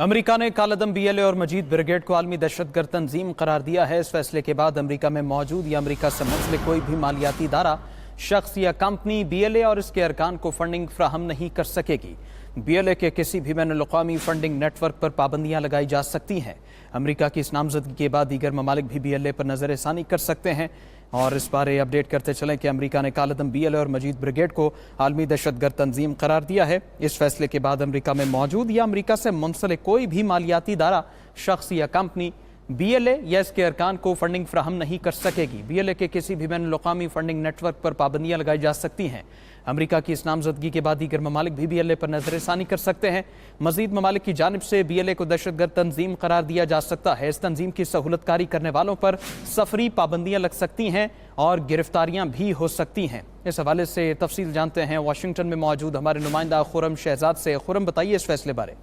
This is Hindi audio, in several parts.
अमेरिका ने कालदम बीएलए और मजीद ब्रिगेड को आलमी दहशतगर्द तंजीम करार दिया है। इस फैसले के बाद अमेरिका में मौजूद या अमेरिका से मुंसलिक कोई भी मालियाती इदारा, शख्स या कंपनी बीएलए और इसके अरकान को फंडिंग फ्राहम नहीं कर सकेगी। बीएलए के किसी भी बैनुल-अक़वामी फंडिंग नेटवर्क पर पाबंदियां लगाई जा सकती हैं। अमेरिका की इस नामजदगी के बाद दीगर ममालिक भी बीएलए पर नजरसानी कर सकते हैं। और इस बारे अपडेट करते चलें कि अमेरिका ने कालदम बीएलए और मजीद ब्रिगेड को आलमी दहशतगर्द तंजीम करार दिया है। इस फैसले के बाद अमेरिका में मौजूद या अमेरिका से मुंसलिक कोई भी मालियाती इदारा, शख्स या कंपनी बीएलए या इसके अरकान को फंडिंग फ्राहम नहीं कर सकेगी। बीएलए के किसी भी बैनुल-अक़वामी फंडिंग नेटवर्क पर पाबंदियां लगाई जा सकती हैं। अमेरिका की इस नामजदगी के बाद दीगर ममालिक भी बीएलए पर नजरसानी कर सकते हैं। मजीद ममालिक की जानिब से बीएलए को दहशतगर्द तंजीम करार दिया जा सकता है। इस तंजीम की सहूलतकारी करने वालों पर सफरी पाबंदियां लग सकती हैं और गिरफ्तारियां भी हो सकती हैं। इस हवाले से तफसील जानते हैं वाशिंगटन में मौजूद हमारे नुमाइंदा खुरम शहजाद से। खुरम, बताइए इस फैसले बारे।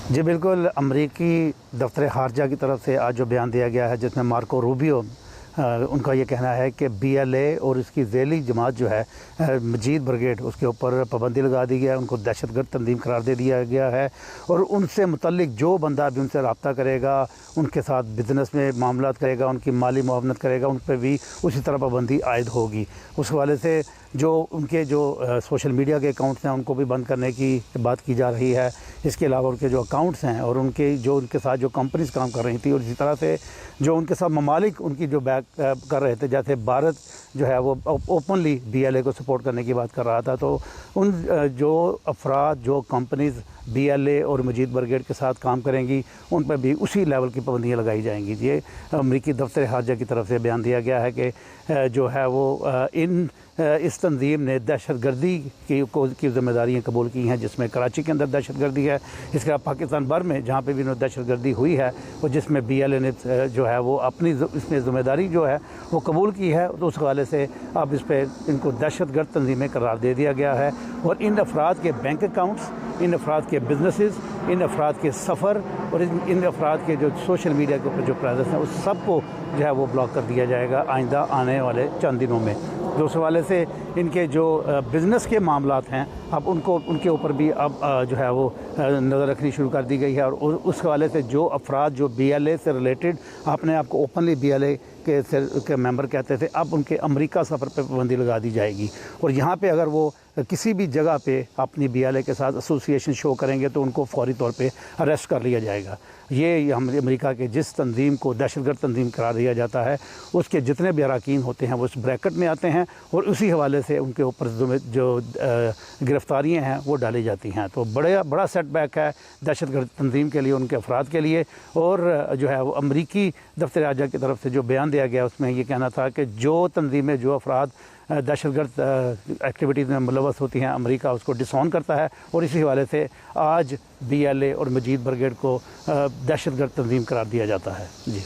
जी बिल्कुल, अमरीकी दफ्तर खारजा की तरफ से आज जो बयान दिया गया है, जिसमें मार्को रूबियो उनका ये कहना है कि बीएलए और इसकी ज़ैली जमात जो है मजीद ब्रिगेड, उसके ऊपर पाबंदी लगा दी गया है, उनको दहशतगर्द तंजीम करार दे दिया गया है। और उनसे मुतल्लिक जो बंदा भी उनसे रब्ता करेगा, उनके साथ बिजनेस में मामलात करेगा, उनकी माली मुआवनत करेगा, उन पर भी उसी तरह पाबंदी आयद होगी। उस हवाले से जो उनके सोशल मीडिया के अकाउंट्स हैं उनको भी बंद करने की बात की जा रही है। इसके अलावा उनके जो अकाउंट्स हैं और उनके साथ जो कंपनीज काम कर रही थी, और इसी तरह से जो उनके साथ ममालिक उनकी जो बैक कर रहे थे, जैसे भारत जो है वो ओपनली बीएलए को सपोर्ट करने की बात कर रहा था, तो उन जो अफराद, जो कंपनीज बीएलए और मजीद ब्रिगेड के साथ काम करेंगी, उन पर भी उसी लेवल की पाबंदियाँ लगाई जाएंगी। ये अमरीकी दफ्तर खारजा की तरफ से बयान दिया गया है कि जो है वो इस तंजीम ने दहशतगर्दी की जिम्मेदारियाँ कबूल की हैं, जिसमें कराची के अंदर दहशतगर्दी है, इसके अलावा पाकिस्तान भर में जहाँ पे भी दहशतगर्दी हुई है और जिसमें बीएलए ने जो है वो अपनी इसमें ज़िम्मेदारी जो है वो कबूल की है, तो उस हवाले से अब इस पर इनको दहशतगर्द तंजीमें करार दे दिया गया है। और इन अफराद के बैंक अकाउंट्स, इन अफराद के बिजनेसेस, इन अफराद के सफ़र और इन अफराद के जो सोशल मीडिया के ऊपर जो प्रेजेंस है, उस सब को जो है वो ब्लॉक कर दिया जाएगा आइंदा आने वाले चंद दिनों में। तो उस हवाले से इनके जो बिज़नेस के मामलात हैं, अब उनके ऊपर भी अब जो है वो नज़र रखनी शुरू कर दी गई है। और उस हवाले से जो अफराद जो बीएलए से रिलेटेड अपने आप को ओपनली बीएलए के मेंबर कहते थे, अब उनके अमेरिका सफ़र पर पाबंदी लगा दी जाएगी। और यहाँ पे अगर वो किसी भी जगह पे अपनी बीएलए के साथ एसोसिएशन शो करेंगे तो उनको फौरी तौर पे अरेस्ट कर लिया जाएगा। ये अमेरिका के जिस तंजीम को दहशतगर्द तंजीम करार दिया जाता है, उसके जितने भी अरकान होते हैं वो उस ब्रैकेट में आते हैं और उसी हवाले से उनके ऊपर जो गिरफ्तारियाँ हैं वो डाली जाती हैं। तो बड़ा सेटबैक है दहशतगर्द तंजीम के लिए, उनके अफराद के लिए। और जो है वो अमरीकी दफ्तर खारजा की तरफ से जो बयान दिया गया, उसमें ये कहना था कि जो तंजीमें, जो अफराद दहशतगर्द एक्टिविटीज़ में मुलव्वस होती हैं, अमेरिका उसको डिसऑन करता है। और इसी हवाले से आज बीएलए और मजीद ब्रिगेड को दहशतगर्द तंजीम करार दिया जाता है। जी।